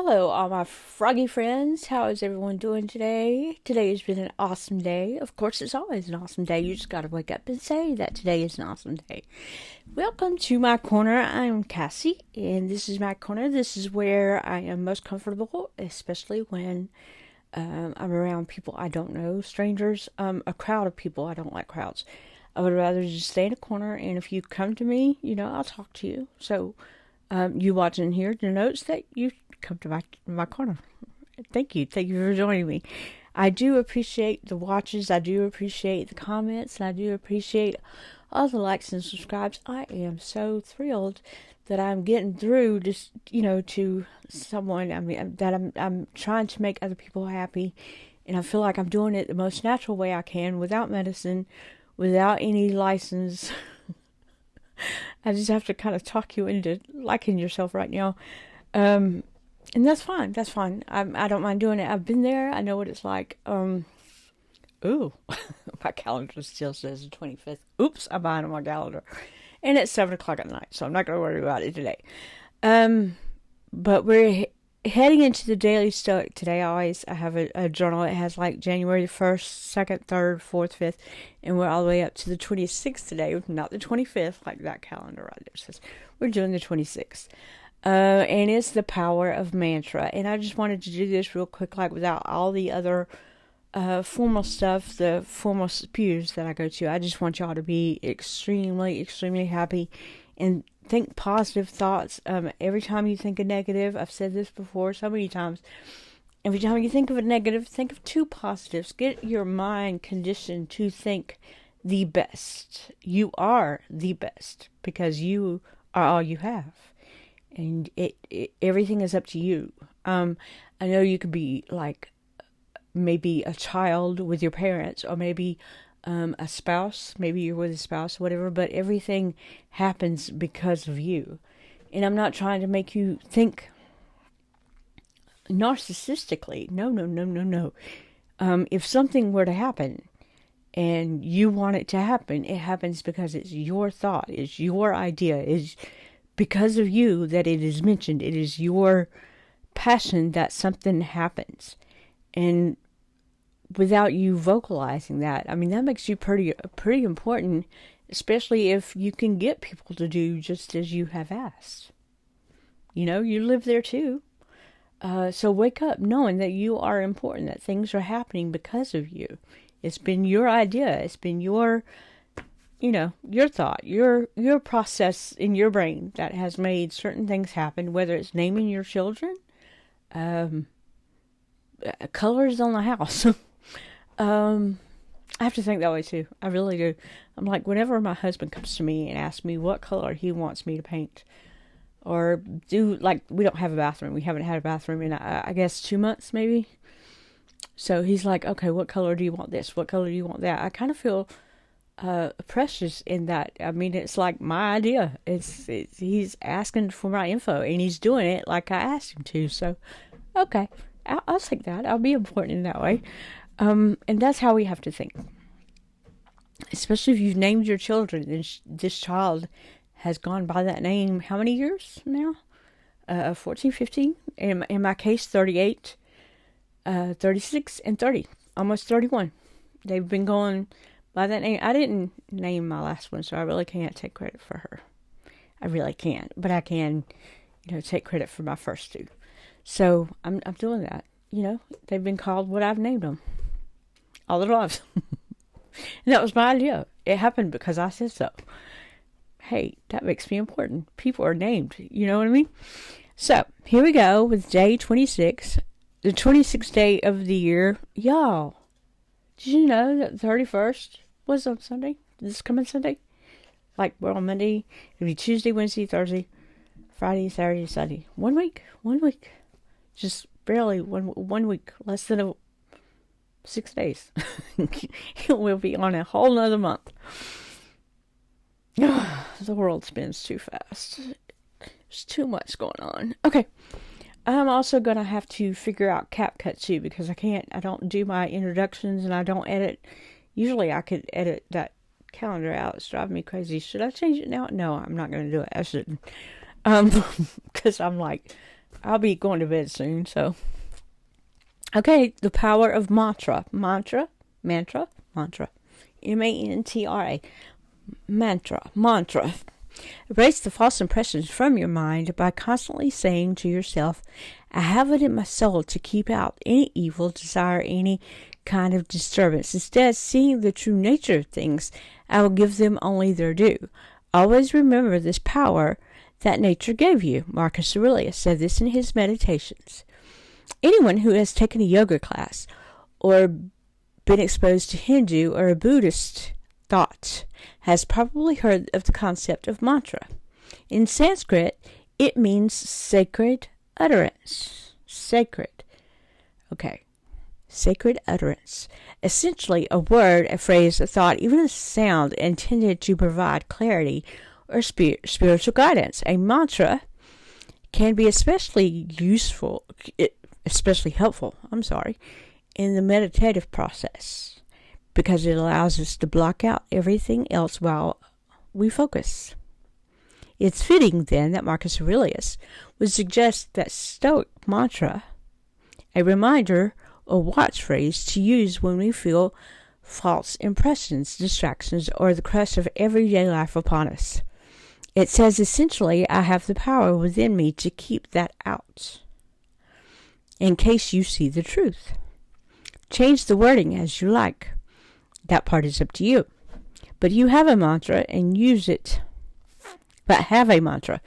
Hello, all my froggy friends. How is everyone doing today? Today has been an awesome day. Of course, it's always an awesome day. You just got to wake up and say that today is an awesome day. Welcome to my corner. I'm Cassie, and this is my corner. This is where I am most comfortable, especially when I'm around people I don't know, strangers, a crowd of people. I don't like crowds. I would rather just stay in a corner, and if you come to me, I'll talk to you. So, you watching here denotes that you come to my corner. Thank you. Thank you for joining me. I do appreciate the watches. I do appreciate the comments. And I do appreciate all the likes and subscribes. I am so thrilled that I'm getting through just, to someone. I mean, that I'm trying to make other people happy. And I feel like I'm doing it the most natural way I can without medicine, without any license. I just have to kind of talk you into liking yourself right now. And that's fine. That's fine. I don't mind doing it. I've been there. I know what it's like. Ooh, my calendar still says the 25th. Oops, I'm behind on my calendar. And it's 7 o'clock at night, so I'm not going to worry about it today. But we're heading into the Daily Stoic today. I have a journal. It has like January 1st, 2nd, 3rd, 4th, 5th, and we're all the way up to the 26th today, not the 25th, like that calendar right there says. We're doing the 26th. And it's the power of mantra. And I just wanted to do this real quick, like without all the other formal stuff, the formal spews that I go to. I just want y'all to be extremely, extremely happy and think positive thoughts. Every time you think a negative, I've said this before so many times, every time you think of a negative, think of two positives. Get your mind conditioned to think the best. You are the best because you are all you have. And everything is up to you. I know you could be like maybe a child with your parents, or maybe a spouse. Maybe you're with a spouse, whatever. But everything happens because of you. And I'm not trying to make you think narcissistically. No, no, no, no, no. If something were to happen and you want it to happen, it happens because it's your thought, it's your idea, it's because of you that it is mentioned. It is your passion that something happens. And without you vocalizing that, I mean, that makes you pretty important, especially if you can get people to do just as you have asked. You live there too. So wake up knowing that you are important, that things are happening because of you. It's been your idea. It's been your thought, your process in your brain that has made certain things happen, whether it's naming your children, colors on the house. I have to think that way too. I really do. I'm like, whenever my husband comes to me and asks me what color he wants me to paint, or do, like, we don't have a bathroom. We haven't had a bathroom in, I guess, 2 months maybe. So he's like, okay, what color do you want this? What color do you want that? I kind of feel precious in that. I mean, it's like my idea. It's he's asking for my info and he's doing it like I asked him to. So, okay, I'll take that. I'll be important in that way. And that's how we have to think. Especially if you've named your children, and this child has gone by that name how many years now? 14, 15. In my case, 38, 36, and 30. Almost 31. They've been going by that name. I didn't name my last one, so I really can't take credit for her. I really can't, but I can, take credit for my first two. So I'm doing that. They've been called what I've named them all their lives. And that was my idea. It happened because I said so. Hey, that makes me important. People are named. You know what I mean? So here we go with day 26, the 26th day of the year, y'all. Did you know that the 31st was on Sunday? This coming Sunday? Like, we're on Monday. It'll be Tuesday, Wednesday, Thursday, Friday, Saturday, Sunday. 1 week. 1 week. Just barely one week. Less than 6 days. We'll be on a whole nother month. The world spins too fast. There's too much going on. Okay. I'm also going to have to figure out CapCut too, because I don't do my introductions and I don't edit. Usually I could edit that calendar out. It's driving me crazy. Should I change it now? No, I'm not going to do it. I shouldn't. Because I'm like, I'll be going to bed soon, so. Okay, the power of mantra. Mantra. M-A-N-T-R-A. Mantra. Erase the false impressions from your mind by constantly saying to yourself, I have it in my soul to keep out any evil desire, any kind of disturbance. Instead, seeing the true nature of things, I will give them only their due. Always remember this power that nature gave you. Marcus Aurelius said this in his Meditations. Anyone who has taken a yoga class or been exposed to Hindu or a Buddhist thought has probably heard of the concept of mantra. In Sanskrit, it means sacred utterance. Sacred utterance. Essentially, a word, a phrase, a thought, even a sound intended to provide clarity or spiritual guidance. A mantra can be especially helpful, in the meditative process, because it allows us to block out everything else while we focus. It's fitting, then, that Marcus Aurelius would suggest that Stoic mantra, a reminder or watch phrase to use when we feel false impressions, distractions, or the crush of everyday life upon us. It says essentially, I have the power within me to keep that out, in case you see the truth. Change the wording as you like. That part is up to you. But you have a mantra and use it. But have a mantra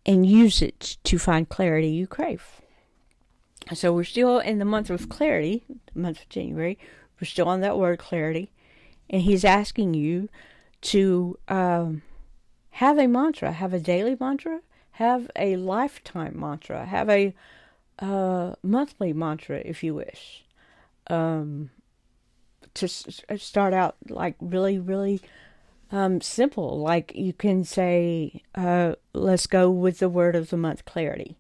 and use it to find clarity you crave. So we're still in the month of clarity, the month of January. We're still on that word clarity. And he's asking you to have a mantra, have a daily mantra, have a lifetime mantra, have a monthly mantra if you wish. To start out like really simple. Like you can say, let's go with the word of the month, clarity.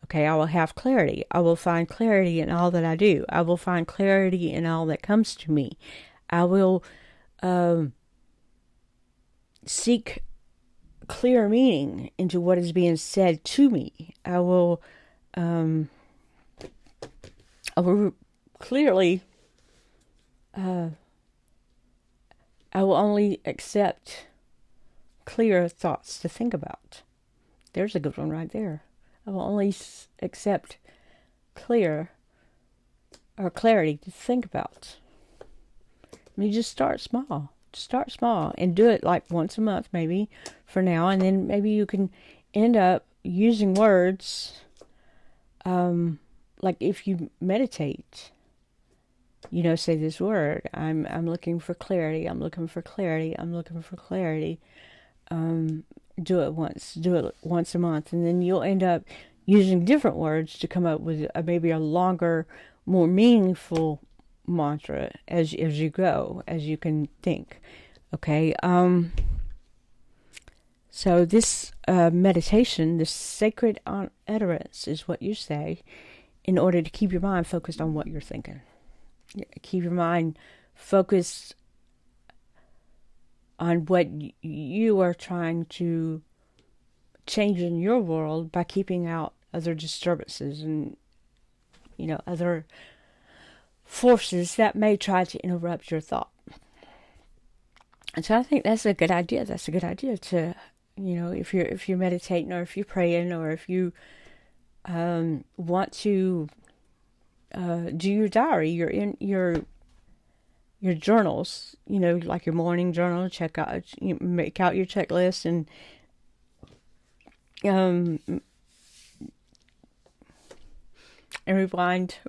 Okay, I will have clarity. I will find clarity in all that I do. I will find clarity in all that comes to me. I will seek clear meaning into what is being said to me. I will clearly, I will only accept clear thoughts to think about. There's a good one right there. I will only accept clarity to think about. I mean, just start small. Start small and do it like once a month maybe for now, and then maybe you can end up using words like if you meditate, say this word, I'm looking for clarity, I'm looking for clarity, I'm looking for clarity. Do it once a month, and then you'll end up using different words to come up with maybe a longer, more meaningful mantra as you go, as you can think. Okay. So this meditation, this sacred utterance, is what you say in order to keep your mind focused on what you're thinking. Keep your mind focused on what you are trying to change in your world by keeping out other disturbances and, other forces that may try to interrupt your thought. And so I think that's a good idea. That's a good idea to, if you're meditating or if you're praying or if you want to do your diary, your journals, like your morning journal, make out your checklist and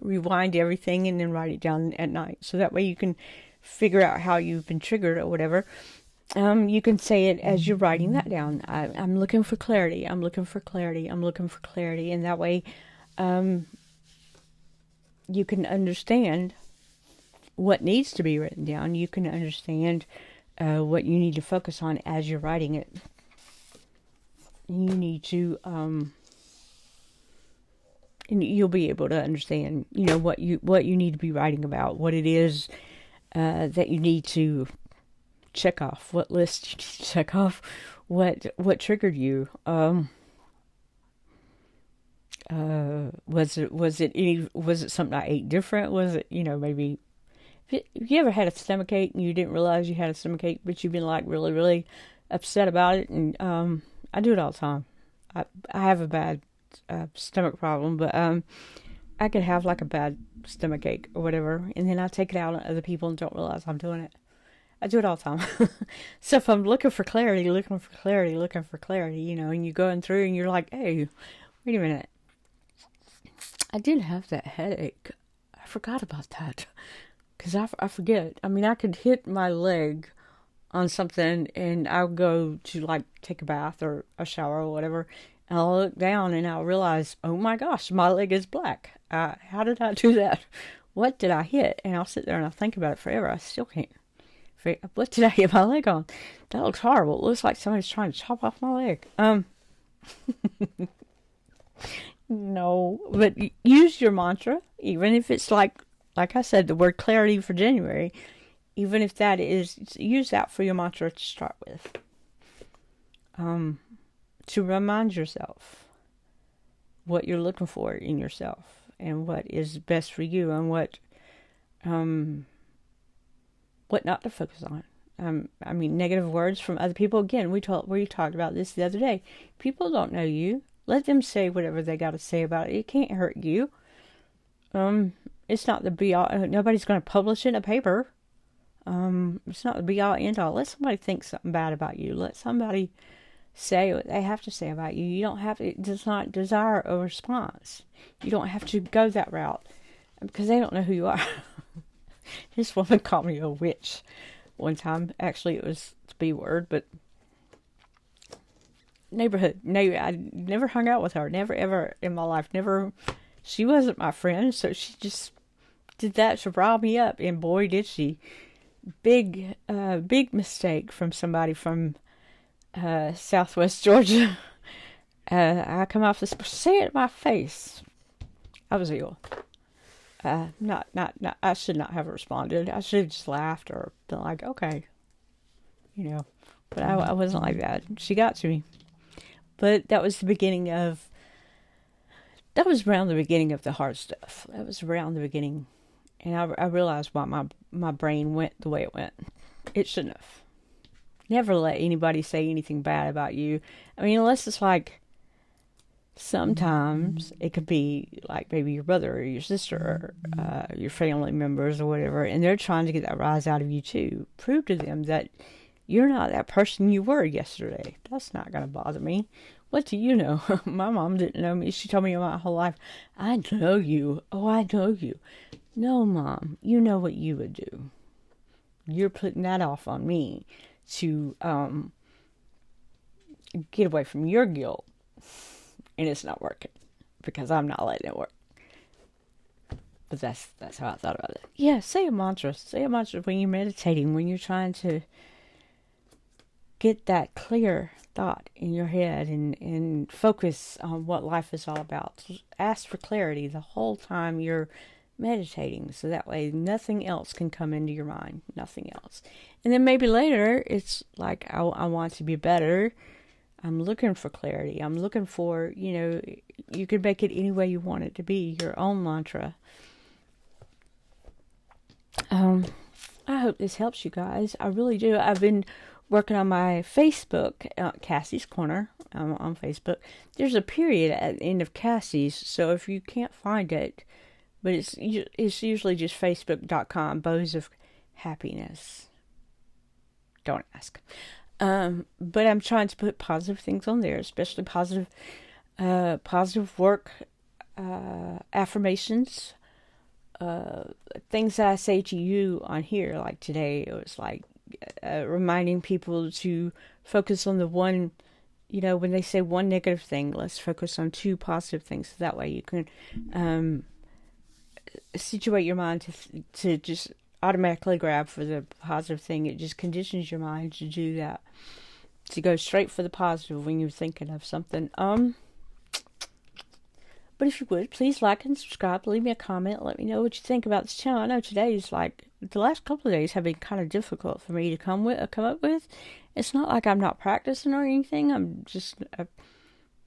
rewind everything and then write it down at night. So that way you can figure out how you've been triggered or whatever. You can say it as you're writing that down. I'm looking for clarity. I'm looking for clarity. I'm looking for clarity. And that way, you can understand what needs to be written down. You can understand what you need to focus on as you're writing it. You need to, and you'll be able to understand, what you need to be writing about, what it is that you need to check off, what list you need to check off, what triggered you. Was it something I ate different? Was it, maybe, have you ever had a stomach ache and you didn't realize you had a stomach ache, but you've been like really, really upset about it? And I do it all the time. I have a bad stomach problem, but I could have like a bad stomach ache or whatever, and then I take it out on other people and don't realize I'm doing it. I do it all the time. So if I'm looking for clarity, and you're going through and you're like, hey, wait a minute. I did have that headache. I forgot about that. Because I forget. I mean, I could hit my leg on something and I'll go to like take a bath or a shower or whatever. And I'll look down and I'll realize, oh my gosh, my leg is black. How did I do that? What did I hit? And I'll sit there and I'll think about it forever. I still can't. What did I hit my leg on? That looks horrible. It looks like somebody's trying to chop off my leg. No, but use your mantra, even if it's like I said, the word clarity for January, even if that is, use that for your mantra to start with. To remind yourself what you're looking for in yourself and what is best for you and what not to focus on. I mean, negative words from other people. Again, we talked about this the other day. People don't know you. Let them say whatever they got to say about it. It can't hurt you. It's not the be all. Nobody's going to publish it in a paper. It's not the be all end all. Let somebody think something bad about you. Let somebody say what they have to say about you. You don't have to. It does not desire a response. You don't have to go that route because they don't know who you are. This woman called me a witch one time. Actually, it was the B word, but I never hung out with her. Never, ever in my life. Never. She wasn't my friend, so she just did that to rile me up. And boy, did she. Big mistake from somebody from Southwest Georgia. I come off this, say it in my face. I was ill. Not. I should not have responded. I should have just laughed or been like, okay, But I wasn't like that. She got to me. But that was around the beginning of the hard stuff. That was around the beginning, and I realized why my brain went the way it went. It shouldn't have. Never let anybody say anything bad about you. I mean, unless it's like. Sometimes it could be like maybe your brother or your sister or your family members or whatever, and they're trying to get that rise out of you too. Prove to them that you're not that person you were yesterday. That's not going to bother me. What do you know? My mom didn't know me. She told me my whole life, I know you. Oh, I know you. No, Mom, you know what you would do. You're putting that off on me to get away from your guilt. And it's not working because I'm not letting it work. But that's how I thought about it. Yeah, say a mantra. Say a mantra when you're meditating, when you're trying to get that clear thought in your head and focus on what life is all about. Ask for clarity the whole time you're meditating, so that way nothing else can come into your mind. Nothing else. And then maybe later it's like, I want to be better. I'm looking for clarity. I'm looking for, you can make it any way you want it to be, your own mantra. I hope this helps you guys. I really do. I've been working on my Facebook, Cassie's Corner, on Facebook. There's a period at the end of Cassie's, so if you can't find it, but it's usually just facebook.com, Bows of Happiness. Don't ask. But I'm trying to put positive things on there, especially positive work, affirmations, things that I say to you on here. Like today, it was like reminding people to focus on the one, when they say one negative thing, let's focus on two positive things. So that way you can situate your mind to just automatically grab for the positive thing. It just conditions your mind to do that, to go straight for the positive when you're thinking of something. But if you would, please like and subscribe, leave me a comment, let me know what you think about this channel. I know today's the last couple of days have been kind of difficult for me to come up with. It's not like I'm not practicing or anything. I'm just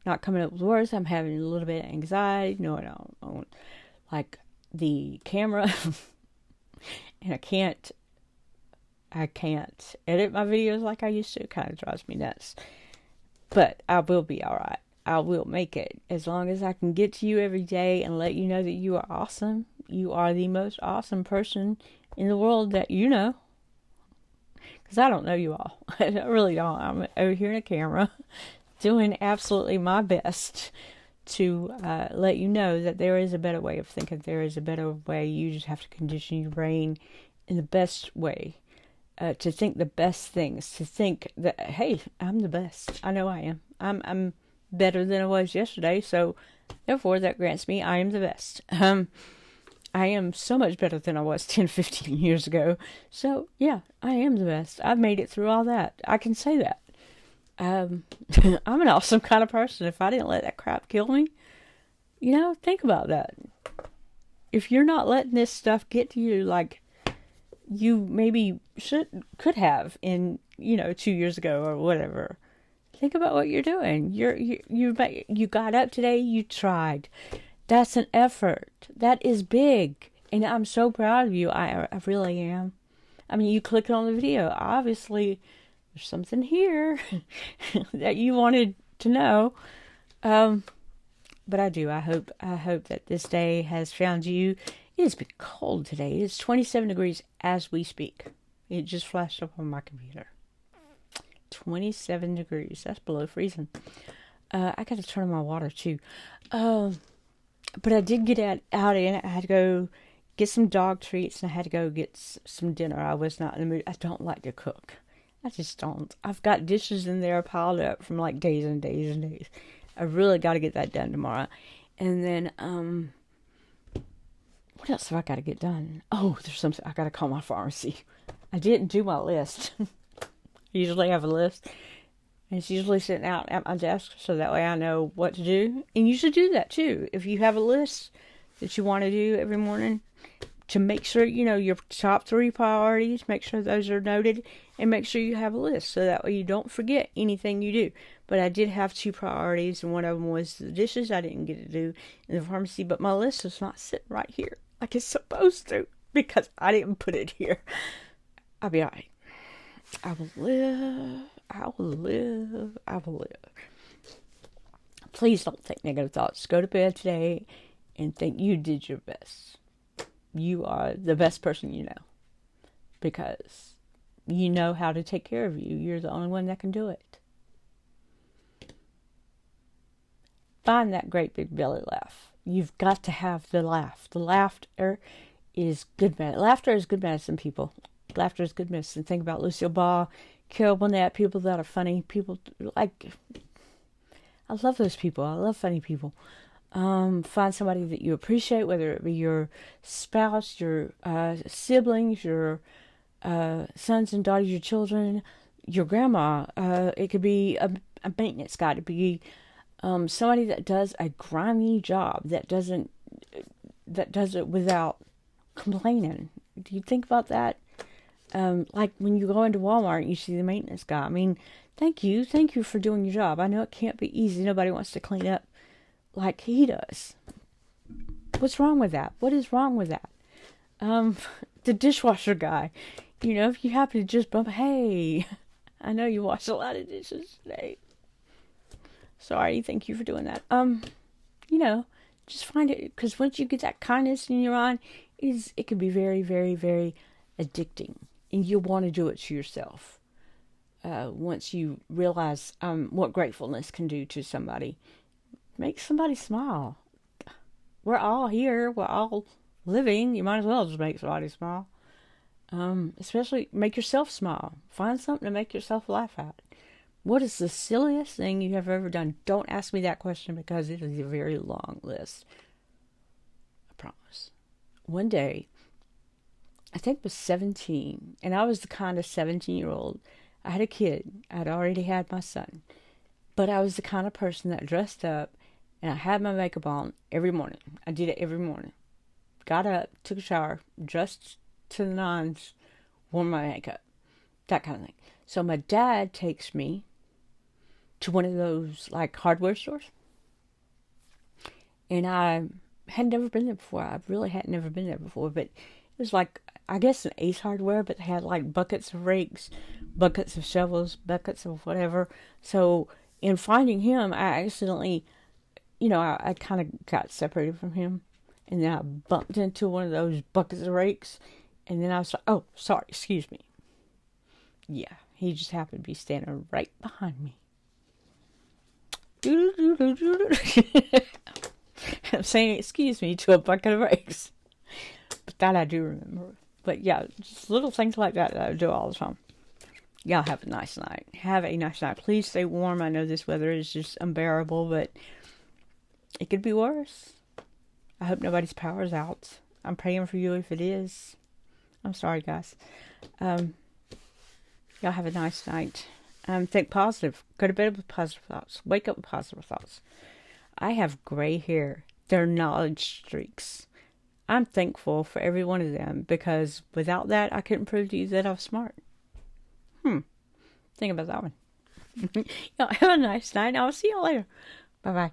not coming up with words. I'm having a little bit of anxiety. No, I don't like the camera, and I can't edit my videos like I used to. It kind of drives me nuts. But I will be all right. I will make it. As long as I can get to you every day and let you know that you are awesome. You are the most awesome person in the world that you know. Because I don't know you all. I really don't. I'm over here in a camera doing absolutely my best to let you know that there is a better way of thinking. There is a better way. You just have to condition your brain in the best way. To think the best things, to think that, hey, I'm the best. I know I am. I'm better than I was yesterday, so therefore that grants me I am the best. I am so much better than I was 10, 15 years ago. So, yeah, I am the best. I've made it through all that. I can say that. I'm an awesome kind of person. If I didn't let that crap kill me, think about that. If you're not letting this stuff get to you like you maybe could have in 2 years ago or whatever, think about what you're doing. You got up today. You tried. That's an effort. That is big, and I'm so proud of you. I really am. I mean, you clicked on the video. Obviously, there's something here that you wanted to know. But I do. I hope that this day has found you. It has been cold today. It's 27 degrees as we speak. It just flashed up on my computer. 27 degrees. That's below freezing. I got to turn on my water too. But I did get out in. I had to go get some dog treats, and I had to go get some dinner. I was not in the mood. I don't like to cook. I just don't. I've got dishes in there piled up from like days and days and days. I really got to get that done tomorrow. And then, what else have I got to get done? Oh, there's something. I got to call my pharmacy. I didn't do my list. I usually have a list. And it's usually sitting out at my desk, so that way I know what to do. And you should do that too. If you have a list that you want to do every morning, to make sure your top 3 priorities, make sure those are noted, and make sure you have a list, so that way you don't forget anything you do. But I did have 2 priorities, and one of them was the dishes I didn't get to do in the pharmacy, but my list is not sitting right here like it's supposed to, because I didn't put it here. I'll be alright. I will live. Please don't think negative thoughts. Go to bed today and think you did your best. You are the best person you know, because you know how to take care of you. You're the only one that can do it. Find that great big belly laugh. You've got to have the laugh. The laughter is good medicine. Laughter is good medicine, people. Laughter is good medicine. Think about Lucille Ball, Carol Burnett, people that are funny. People like, I love those people. I love funny people. Find somebody that you appreciate, whether it be your spouse, your siblings, your sons and daughters, your children, your grandma. It could be a maintenance guy. It could be somebody that does a grimy job, that does it without complaining. Do you think about that? Like when you go into Walmart and you see the maintenance guy. I mean, thank you for doing your job. I know it can't be easy. Nobody wants to clean up like he does. What's wrong with that? What is wrong with that? The dishwasher guy, if you happen to just bump, hey, I know you washed a lot of dishes today. Sorry, thank you for doing that. Just find it, because once you get that kindness in your mind, it can be very, very, very addicting, and you'll want to do it to yourself. Once you realize what gratefulness can do to somebody, make somebody smile. We're all here. We're all living. You might as well just make somebody smile. Especially make yourself smile. Find something to make yourself laugh at. What is the silliest thing you have ever done? Don't ask me that question, because it is a very long list. I promise. One day, I think it was 17, and I was the kind of 17-year-old. I had a kid. I'd already had my son. But I was the kind of person that dressed up, and I had my makeup on every morning. I did it every morning. Got up, took a shower, dressed to the nines, wore my makeup. That kind of thing. So my dad takes me to one of those like hardware stores, and I had never been there before. I really had never been there before, but it was like, I guess, an Ace Hardware, but they had like buckets of rakes, buckets of shovels, buckets of whatever. So in finding him, I accidentally, I kind of got separated from him, and then I bumped into one of those buckets of rakes, and then I was like, oh, sorry, excuse me. Yeah, he just happened to be standing right behind me. I'm saying excuse me to a bucket of rakes. But that I do remember. But yeah, just little things like that I do all the time. Y'all have a nice night. Have a nice night. Please stay warm. I know this weather is just unbearable, but it could be worse. I hope nobody's power's out. I'm praying for you if it is. I'm sorry, guys. Y'all have a nice night. Think positive. Go to bed with positive thoughts. Wake up with positive thoughts. I have gray hair. They're knowledge streaks. I'm thankful for every one of them, because without that, I couldn't prove to you that I was smart. Think about that one. Y'all have a nice night. I'll see y'all later. Bye-bye.